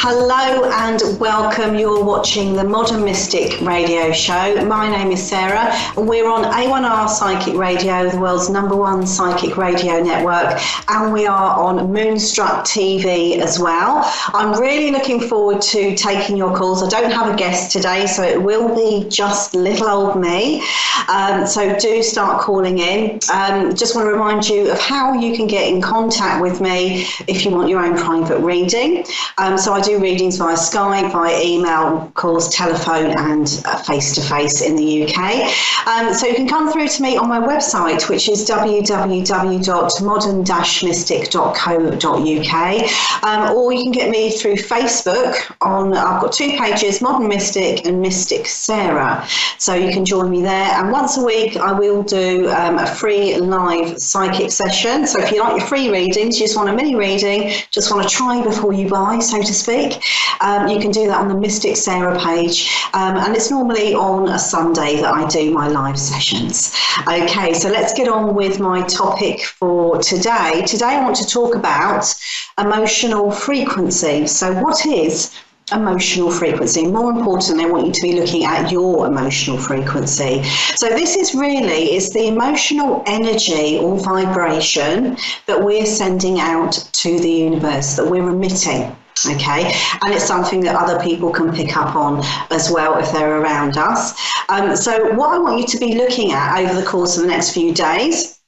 Hello and welcome. You're watching the Modern Mystic radio show. My name is Sarah and we're on A1R Psychic Radio, the world's #1 psychic radio network, and we are on Moonstruck TV as well. I'm really looking forward to taking your calls. I don't have a guest today, so it will be just little old me. So do start calling in. Just want to remind you of how you can get in contact with me if you want your own private reading. So I do readings via Skype, via email, of course, telephone and face-to-face in the UK. So you can come through to me on my website, which is www.modern-mystic.co.uk, or you can get me through Facebook. I've got 2 pages, Modern Mystic and Mystic Saira. So you can join me there. And once a week, I will do a free live psychic session. So if you like your free readings, you just want a mini reading, just want to try before you buy, so to speak, you can do that on the Mystic Saira page, and it's normally on a Sunday that I do my live sessions. Okay, so let's get on with my topic for today. Today I want to talk about emotional frequency. So what is emotional frequency? More importantly, I want you to be looking at your emotional frequency. So this is the emotional energy or vibration that we're sending out to the universe, that we're emitting. Okay, and it's something that other people can pick up on as well if they're around us. So what I want you to be looking at over the course of the next few days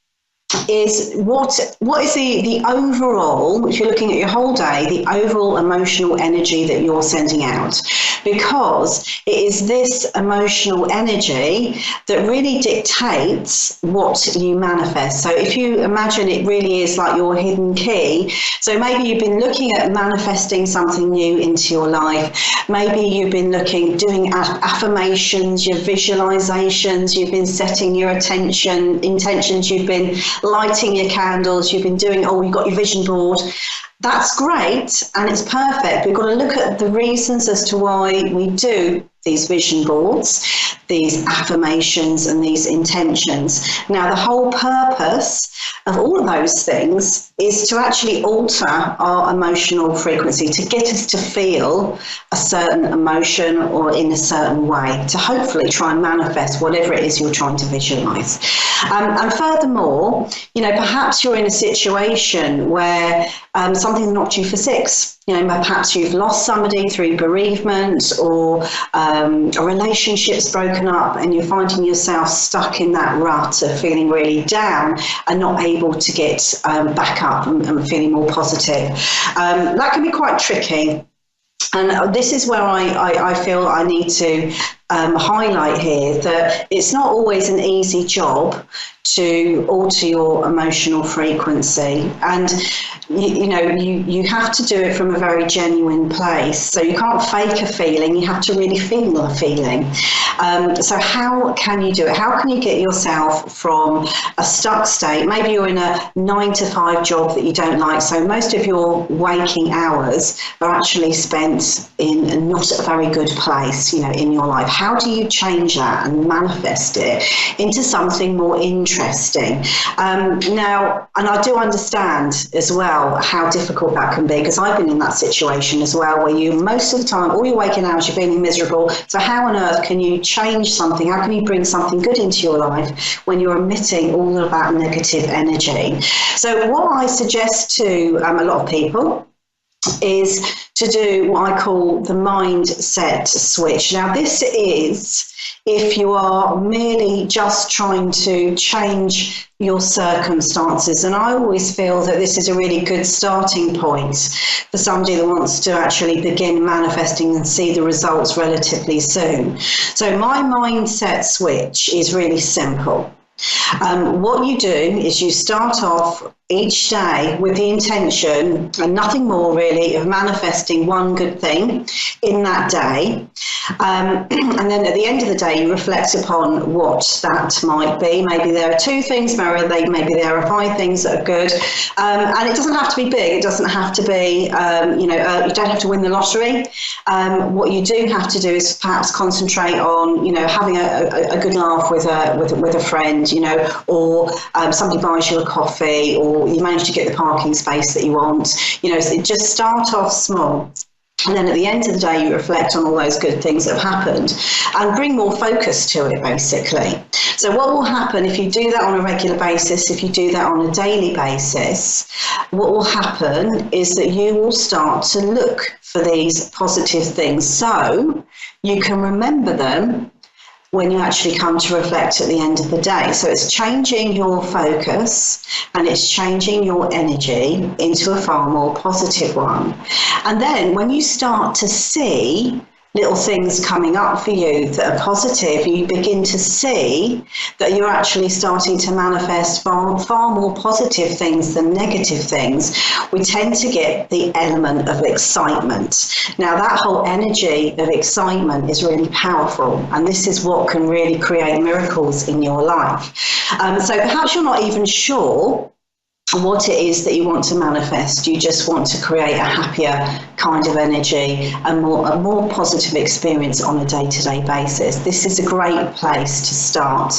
is what is the overall, if you're looking at your whole day, the overall emotional energy that you're sending out, because it is this emotional energy that really dictates what you manifest. So if you imagine, it really is like your hidden key. So maybe you've been looking at manifesting something new into your life. Maybe you've been doing affirmations, your visualizations, you've been setting your intentions, you've been lighting your candles, you've been doing, you've got your vision board. That's great and it's perfect. We've got to look at the reasons as to why we do these vision boards, these affirmations and these intentions. Now, the whole purpose of all of those things is to actually alter our emotional frequency, to get us to feel a certain emotion or in a certain way, to hopefully try and manifest whatever it is you're trying to visualize. And furthermore, perhaps you're in a situation where something knocked you for 6. Perhaps you've lost somebody through bereavement, or a relationship's broken up and you're finding yourself stuck in that rut of feeling really down and not able to get back up and feeling more positive. That can be quite tricky. And this is where I feel I need to highlight here that it's not always an easy job to alter your emotional frequency, and you have to do it from a very genuine place. So you can't fake a feeling, you have to really feel a feeling. So how can you do it? How can you get yourself from a stuck state? Maybe you're in a 9-to-5 job that you don't like, so most of your waking hours are actually spent in not a very good place, in your life. How do you change that and manifest it into something more interesting? Now, and I do understand as well how difficult that can be, because I've been in that situation as well, where you, most of the time, all your waking hours, you're feeling miserable. So how on earth can you change something? How can you bring something good into your life when you're emitting all of that negative energy? So what I suggest to a lot of people is to do what I call the mindset switch. Now, this is if you are merely just trying to change your circumstances. And I always feel that this is a really good starting point for somebody that wants to actually begin manifesting and see the results relatively soon. So my mindset switch is really simple. What you do is you start off each day with the intention, and nothing more really, of manifesting one good thing in that day. And then at the end of the day, you reflect upon what that might be. Maybe there are 2 things, maybe there are 5 things that are good. And it doesn't have to be big. It doesn't have to be, you don't have to win the lottery. What you do have to do is perhaps concentrate on, having a good laugh with a friend, or somebody buys you a coffee, or you manage to get the parking space that you want. So just start off small. And then at the end of the day, you reflect on all those good things that have happened and bring more focus to it, basically. So what will happen if you do that on a regular basis, if you do that on a daily basis, what will happen is that you will start to look for these positive things so you can remember them when you actually come to reflect at the end of the day. So it's changing your focus and it's changing your energy into a far more positive one. And then when you start to see little things coming up for you that are positive, you begin to see that you're actually starting to manifest far more positive things than negative things. We tend to get the element of excitement. Now, that whole energy of excitement is really powerful, and this is what can really create miracles in your life. So perhaps you're not even sure what it is that you want to manifest. You just want to create a happier kind of energy and a more positive experience on a day-to-day basis. This is a great place to start.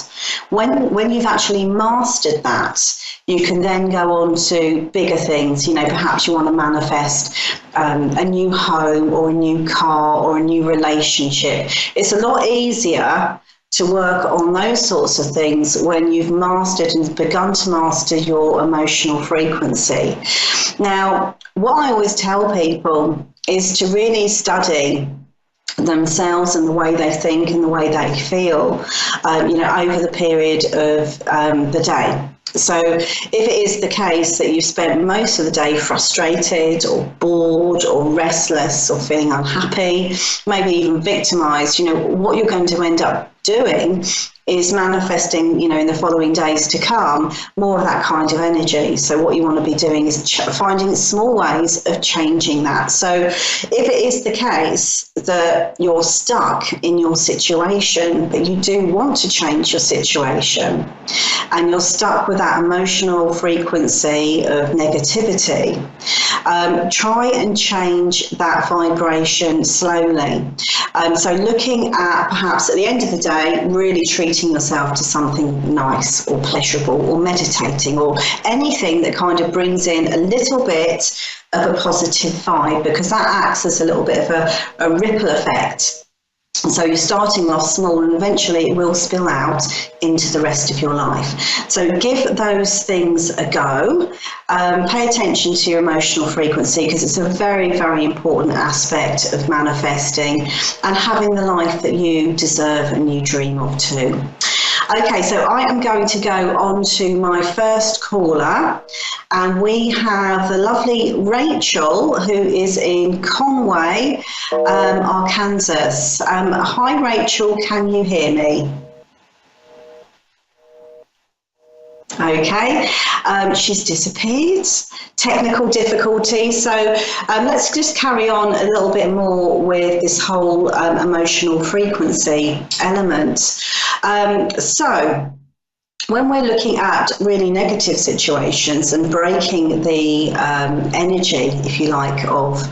When you've actually mastered that, you can then go on to bigger things. You know, perhaps you want to manifest a new home or a new car or a new relationship. It's a lot easier to work on those sorts of things when you've mastered and begun to master your emotional frequency. Now, what I always tell people is to really study themselves and the way they think and the way they feel, over the period of the day. So if it is the case that you've spent most of the day frustrated or bored or restless or feeling unhappy, maybe even victimized, what you're going to end up doing is manifesting, in the following days to come, more of that kind of energy. So what you want to be doing is finding small ways of changing that. So if it is the case that you're stuck in your situation, but you do want to change your situation, and you're stuck with that emotional frequency of negativity, try and change that vibration slowly. So looking at, perhaps at the end of the day, really treating yourself to something nice or pleasurable, or meditating, or anything that kind of brings in a little bit of a positive vibe, because that acts as a little bit of a ripple effect. So you're starting off small and eventually it will spill out into the rest of your life. So give those things a go. Pay attention to your emotional frequency, because it's a very, very important aspect of manifesting and having the life that you deserve and you dream of too. Okay, so I am going to go on to my first caller, and we have the lovely Rachel, who is in Conway, Arkansas. Hi, Rachel, can you hear me? Okay, she's disappeared, technical difficulties. So let's just carry on a little bit more with this whole emotional frequency element. So when we're looking at really negative situations and breaking the energy, if you like, of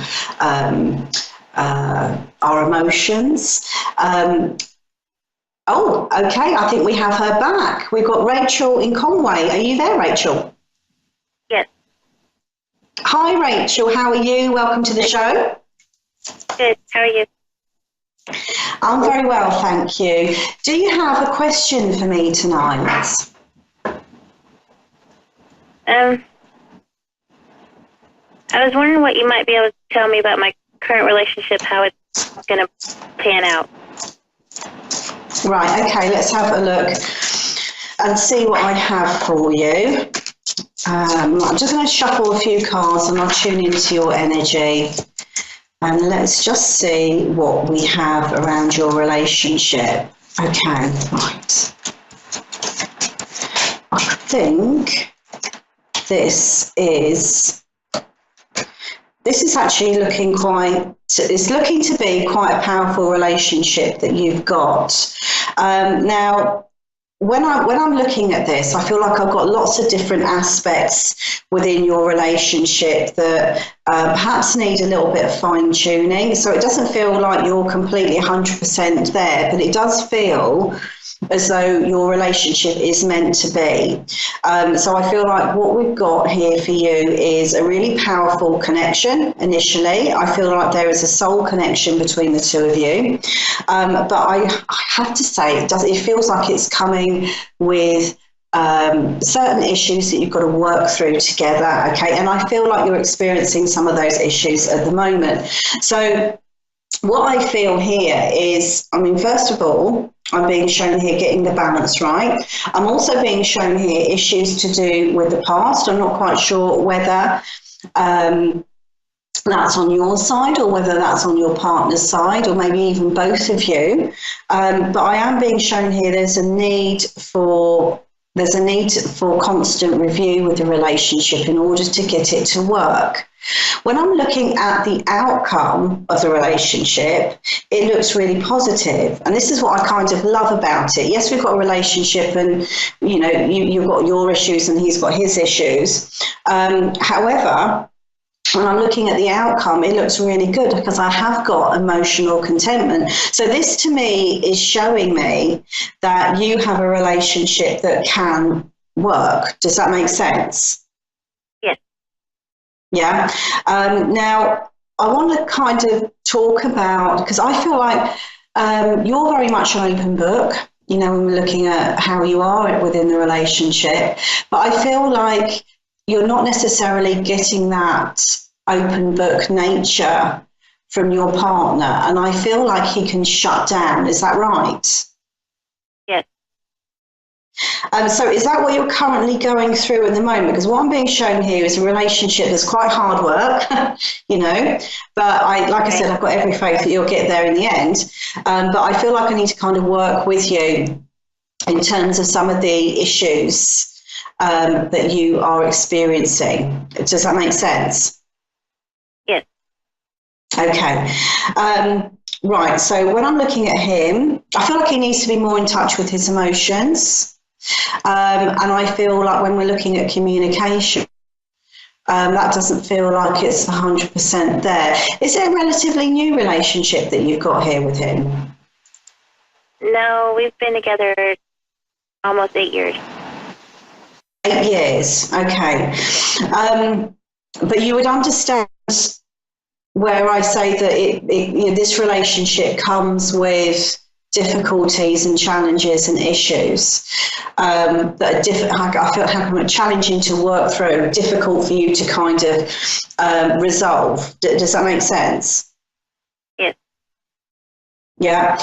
our emotions, oh, okay, I think we have her back. We've got Rachel in Conway. Are you there, Rachel? Yes. Hi, Rachel. How are you? Welcome to the show. Good. How are you? I'm very well, thank you. Do you have a question for me tonight? I was wondering what you might be able to tell me about my current relationship, how it's going to pan out. Right, okay, let's have a look and see what I have for you. I'm just going to shuffle a few cards and I'll tune into your energy. And let's just see what we have around your relationship. Okay, right. I think this is actually looking it's looking to be quite a powerful relationship that you've got. Now, when I'm looking at this, I feel like I've got lots of different aspects within your relationship that perhaps need a little bit of fine tuning. So it doesn't feel like you're completely 100% there, but it does feel as though your relationship is meant to be. So I feel like what we've got here for you is a really powerful connection initially. I feel like there is a soul connection between the two of you. But I have to say, it feels like it's coming with certain issues that you've got to work through together, okay? And I feel like you're experiencing some of those issues at the moment. So what I feel here is, I mean, first of all, I'm being shown here getting the balance right. I'm also being shown here issues to do with the past. I'm not quite sure whether that's on your side or whether that's on your partner's side, or maybe even both of you. But I am being shown here there's a need for constant review with the relationship in order to get it to work. When I'm looking at the outcome of the relationship, it looks really positive. And this is what I kind of love about it. Yes, we've got a relationship and, you know, you've got your issues and he's got his issues. However, when I'm looking at the outcome, it looks really good because I have got emotional contentment. So this to me is showing me that you have a relationship that can work. Does that make sense? Yes. Yeah. Now, I want to kind of talk about, because I feel like you're very much an open book, you know, when we're looking at how you are within the relationship. But I feel like you're not necessarily getting that open book nature from your partner, and I feel like he can shut down. Is that right? Yes. So is that what you're currently going through at the moment? Because what I'm being shown here is a relationship that's quite hard work, you know, but like I said, I've got every faith that you'll get there in the end. But I feel like I need to kind of work with you in terms of some of the issues that you are experiencing. Does that make sense? Yes. Okay. Right. So when I'm looking at him, I feel like he needs to be more in touch with his emotions. And I feel like when we're looking at communication, that doesn't feel like it's 100% there. Is it a relatively new relationship that you've got here with him? No, we've been together almost 8 years. 8 years, okay. But you would understand where I say that you know, this relationship comes with difficulties and challenges and issues that are I feel how challenging to work through, difficult for you to kind of resolve. Does that make sense? Yes. Yeah.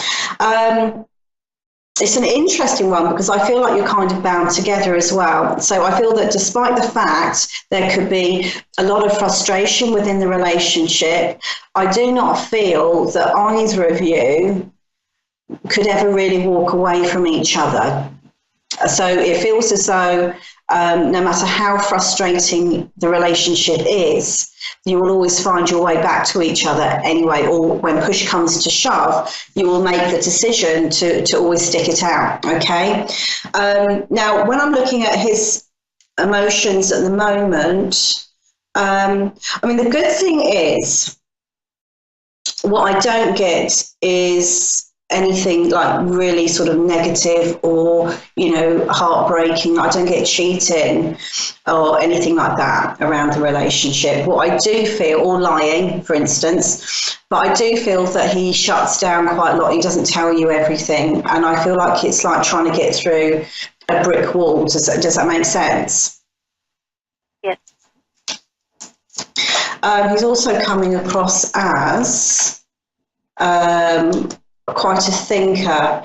It's an interesting one because I feel like you're kind of bound together as well. So I feel that despite the fact there could be a lot of frustration within the relationship, I do not feel that either of you could ever really walk away from each other. So it feels as though no matter how frustrating the relationship is, you will always find your way back to each other anyway, or when push comes to shove, you will make the decision to always stick it out, okay? Now, when I'm looking at his emotions at the moment, I mean, the good thing is, what I don't get is anything like really sort of negative or, you know, heartbreaking. I don't get cheating or anything like that around the relationship. What I do feel, or lying, for instance, but I do feel that he shuts down quite a lot. He doesn't tell you everything. And I feel like it's like trying to get through a brick wall. Does that make sense? Yes. He's also coming across as quite a thinker.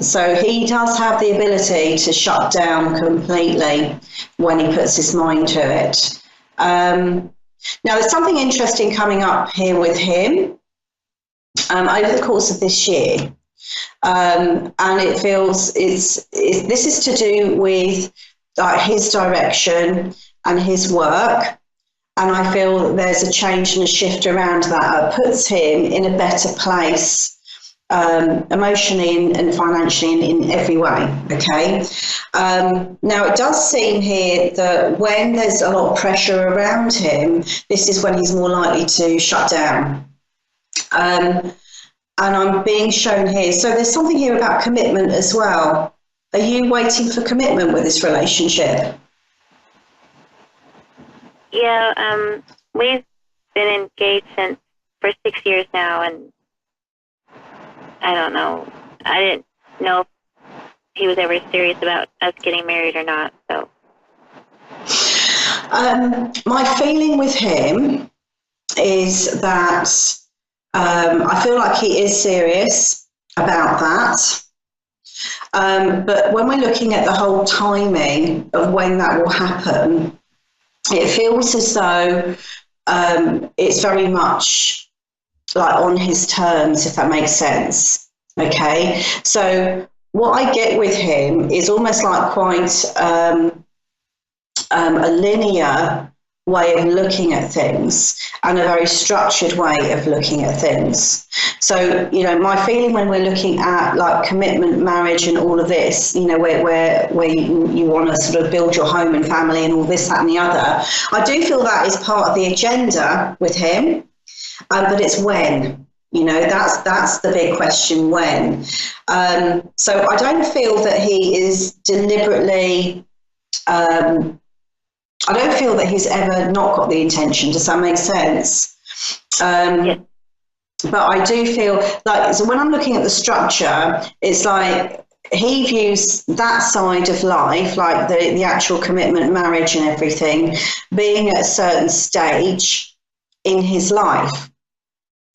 So he does have the ability to shut down completely when he puts his mind to it. Now, there's something interesting coming up here with him over the course of this year. And it feels this is to do with his direction and his work. And I feel that there's a change and a shift around that puts him in a better place emotionally and financially in every way, okay? Now, it does seem here that when there's a lot of pressure around him, this is when he's more likely to shut down. And I'm being shown here. So there's something here about commitment as well. Are you waiting for commitment with this relationship? Yeah, we've been engaged for 6 years now, and I don't know. I didn't know if he was ever serious about us getting married or not. So, my feeling with him is that I feel like he is serious about that. But when we're looking at the whole timing of when that will happen, it feels as though it's very much like on his terms, if that makes sense. Okay, so what I get with him is almost like quite a linear way of looking at things and a very structured way of looking at things. So, you know, my feeling when we're looking at like commitment, marriage and all of this, you know, where you want to sort of build your home and family and all this, that and the other, I do feel that is part of the agenda with him, but it's when. You know, that's the big question, when. So I don't feel that he is deliberately I don't feel that he's ever not got the intention. Does that make sense? yeah. But I do feel like, so when I'm looking at the structure, it's like he views that side of life, like the actual commitment, marriage and everything, being at a certain stage in his life.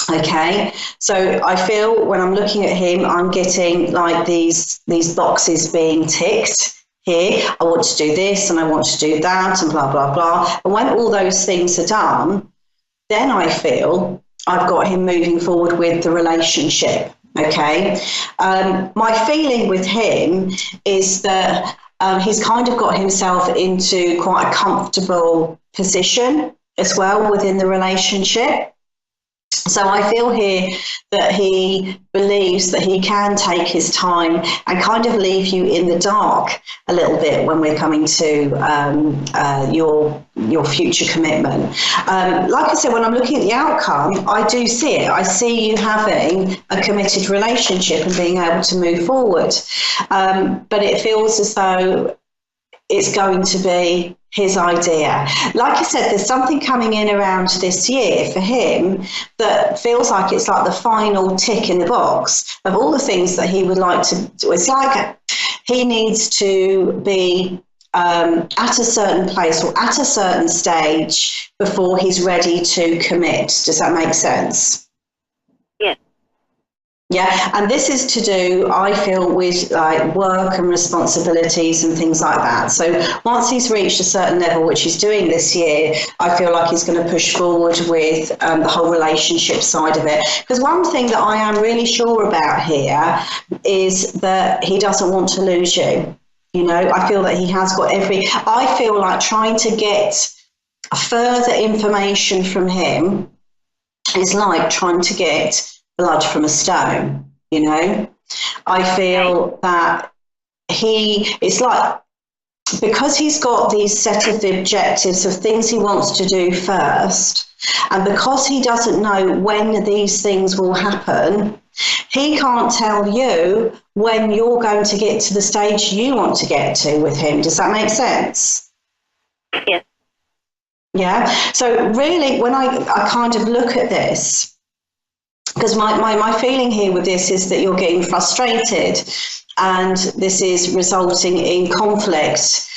Okay, so I feel when I'm looking at him, I'm getting like these boxes being ticked. Here, I want to do this and I want to do that and blah, blah, blah. And when all those things are done, then I feel I've got him moving forward with the relationship. Okay. My feeling with him is that he's kind of got himself into quite a comfortable position as well within the relationship. So I feel here that he believes that he can take his time and kind of leave you in the dark a little bit when we're coming to your future commitment. Like I said, when I'm looking at the outcome, I do see it. I see you having a committed relationship and being able to move forward. But it feels as though it's going to be his idea. Like I said, there's something coming in around this year for him that feels like it's like the final tick in the box of all the things that he would like to do. It's like he needs to be at a certain place or at a certain stage before he's ready to commit. Does that make sense? Yeah. Yeah, and this is to do, I feel, with like work and responsibilities and things like that. So once he's reached a certain level, which he's doing this year, I feel like he's going to push forward with the whole relationship side of it. Because one thing that I am really sure about here is that he doesn't want to lose you. You know, I feel that he has got I feel like trying to get further information from him is like trying to get blood from a stone, you know. I feel that it's like, because he's got these set of objectives of things he wants to do first, and because he doesn't know when these things will happen, he can't tell you when you're going to get to the stage you want to get to with him. Does that make sense? Yes. Yeah. So really, when I kind of look at this, because my feeling here with this is that you're getting frustrated and this is resulting in conflict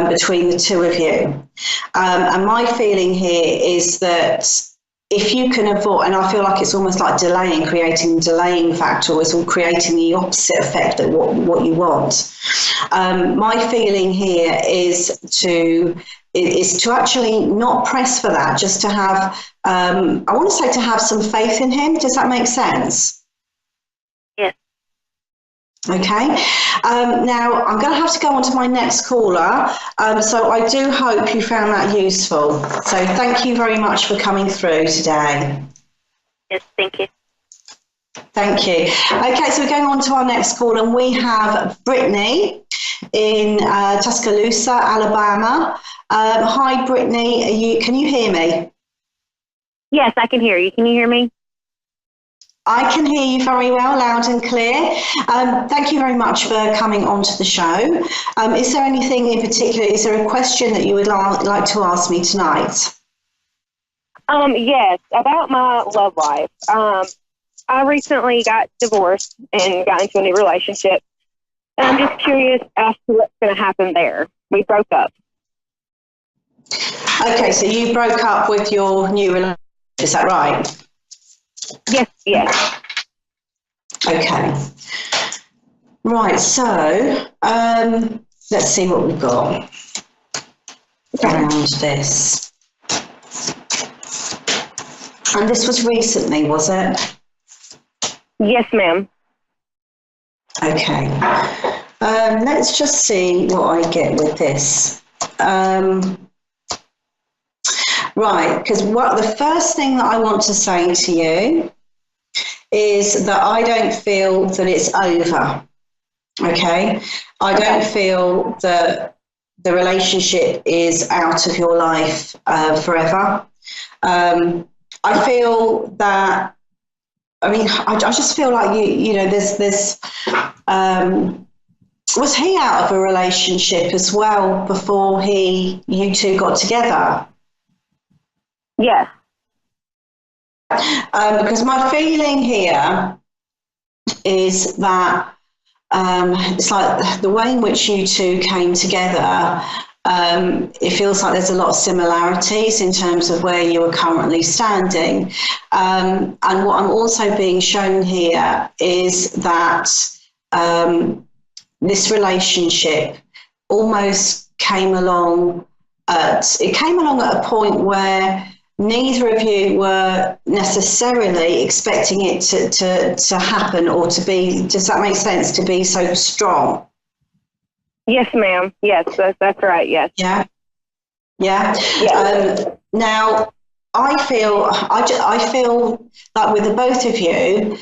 between the two of you. And my feeling here is that if you can avoid, and I feel like it's almost like creating delaying factor, it's all creating the opposite effect of what you want. My feeling here is to actually not press for that, just to have, I want to say to have some faith in him. Does that make sense? Yes. Okay. Now, I'm going to have to go on to my next caller. So I do hope you found that useful. So thank you very much for coming through today. Yes, thank you. Thank you. Okay, so we're going on to our next call, and we have Brittany in Tuscaloosa, Alabama. Hi, Brittany. Can you hear me? Yes, I can hear you. Can you hear me? I can hear you very well, loud and clear. Thank you very much for coming onto the show. Is there anything in particular, is there a question that you would like to ask me tonight? Yes, about my love life. I recently got divorced and got into a new relationship. And I'm just curious as to what's going to happen there. We broke up. Okay, so you broke up with your new relationship, is that right? Yes. Okay. Right, so let's see what we've got around this. And this was recently, was it? Yes, ma'am. Okay. Let's just see what I get with this. Right, because the first thing that I want to say to you is that I don't feel that it's over, okay? I don't feel that the relationship is out of your life forever. I feel that, I just feel like, there's was he out of a relationship as well before you two got together? Yes. Because my feeling here is that it's like the way in which you two came together, it feels like there's a lot of similarities in terms of where you are currently standing. And what I'm also being shown here is that this relationship almost came along at a point where neither of you were necessarily expecting it to happen or to be, does that make sense, to be so strong? Yes, ma'am. Yes, that's right, yes. Yeah? Yes. Now, I feel like with the both of you,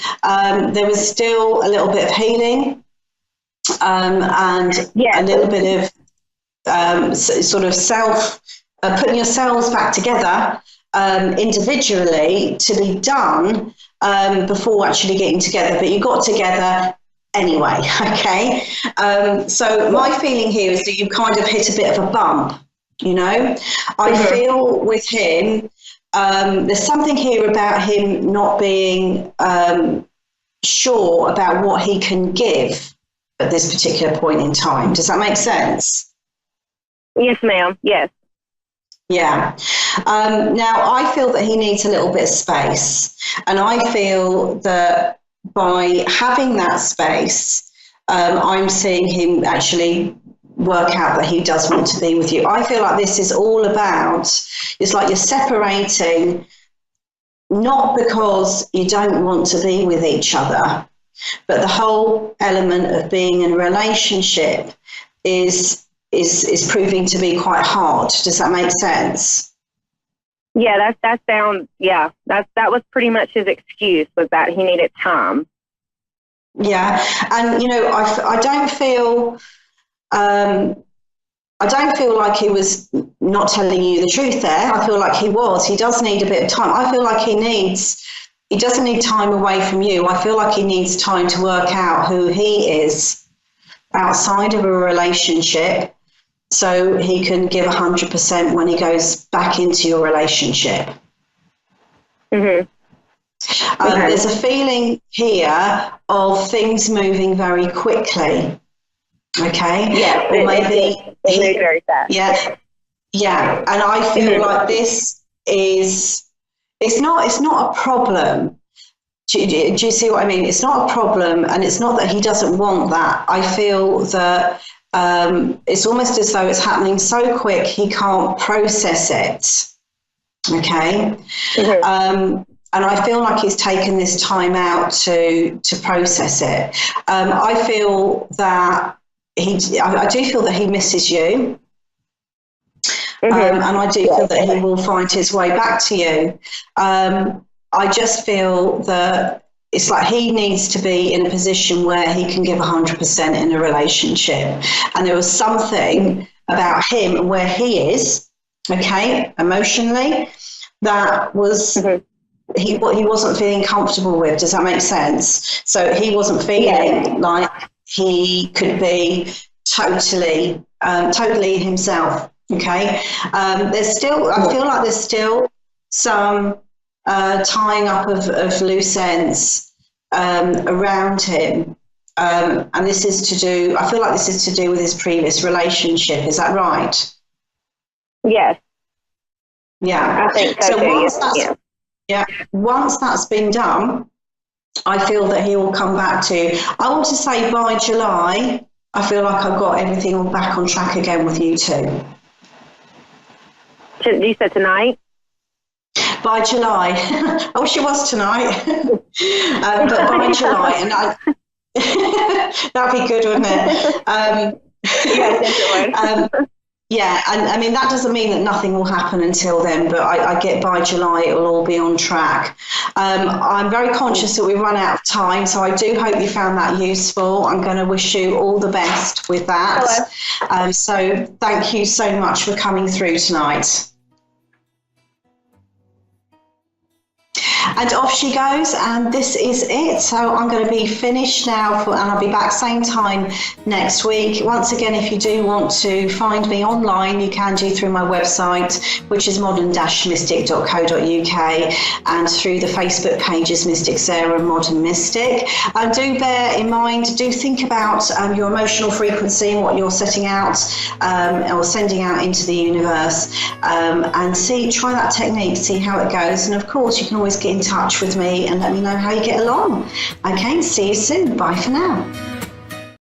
there was still a little bit of healing and a little bit of sort of putting yourselves back together individually to be done before actually getting together, but you got together anyway, okay? So my feeling here is that you kind of hit a bit of a bump, I feel with him, there's something here about him not being sure about what he can give at this particular point in time. Does that make sense? Yes, ma'am. Yes. Yeah. Now, I feel that he needs a little bit of space. And I feel that by having that space, I'm seeing him actually work out that he does want to be with you. I feel like this is all about, it's like you're separating, not because you don't want to be with each other, but the whole element of being in a relationship is proving to be quite hard. Does that make sense? Yeah, that was pretty much his excuse, was that he needed time. Yeah, and I don't feel like he was not telling you the truth there. I feel like he was. He does need a bit of time. I feel like he doesn't need time away from you. I feel like he needs time to work out who he is outside of a relationship, so he can give 100% when he goes back into your relationship. Mm-hmm. There's a feeling here of things moving very quickly. Okay. Yeah. Or maybe it very fast. Yeah. Yeah. And I feel like this is, it's not a problem. Do you see what I mean? It's not a problem, and it's not that he doesn't want that. I feel that it's almost as though it's happening so quick he can't process it. Okay. Mm-hmm. And I feel like he's taken this time out to process it. I feel that I do feel that he misses you. Mm-hmm. And I do feel that he will find his way back to you. I just feel that it's like he needs to be in a position where he can give 100% in a relationship. And there was something about him and where he is, okay, emotionally, that was, he wasn't feeling comfortable with. Does that make sense? So he wasn't feeling like he could be totally himself. Okay. There's still, I feel like there's still some tying up of loose ends around him. And this is to do, I feel like this is to do with his previous relationship. Is that right? Yes. Yeah. I think so. Once that's been done, I feel that he will come back to, I want to say by July, I feel like I've got everything all back on track again with you two. You said tonight? By July. I wish it was tonight. But by July, and that'd be good, wouldn't it? Yes, it would. Yeah, and I mean, that doesn't mean that nothing will happen until then, but I get by July, it will all be on track. I'm very conscious that we've run out of time, so I do hope you found that useful. I'm going to wish you all the best with that. So thank you so much for coming through tonight. And off she goes, and this is it. So I'm going to be finished now, and I'll be back same time next week. Once again, if you do want to find me online, you can do through my website, which is modern-mystic.co.uk, and through the Facebook pages Mystic Saira and Modern Mystic. Do bear in mind, do think about your emotional frequency and what you're setting out or sending out into the universe, and try that technique, see how it goes. And of course, you can always get in touch with me and let me know how you get along. Okay, see you soon. Bye for now.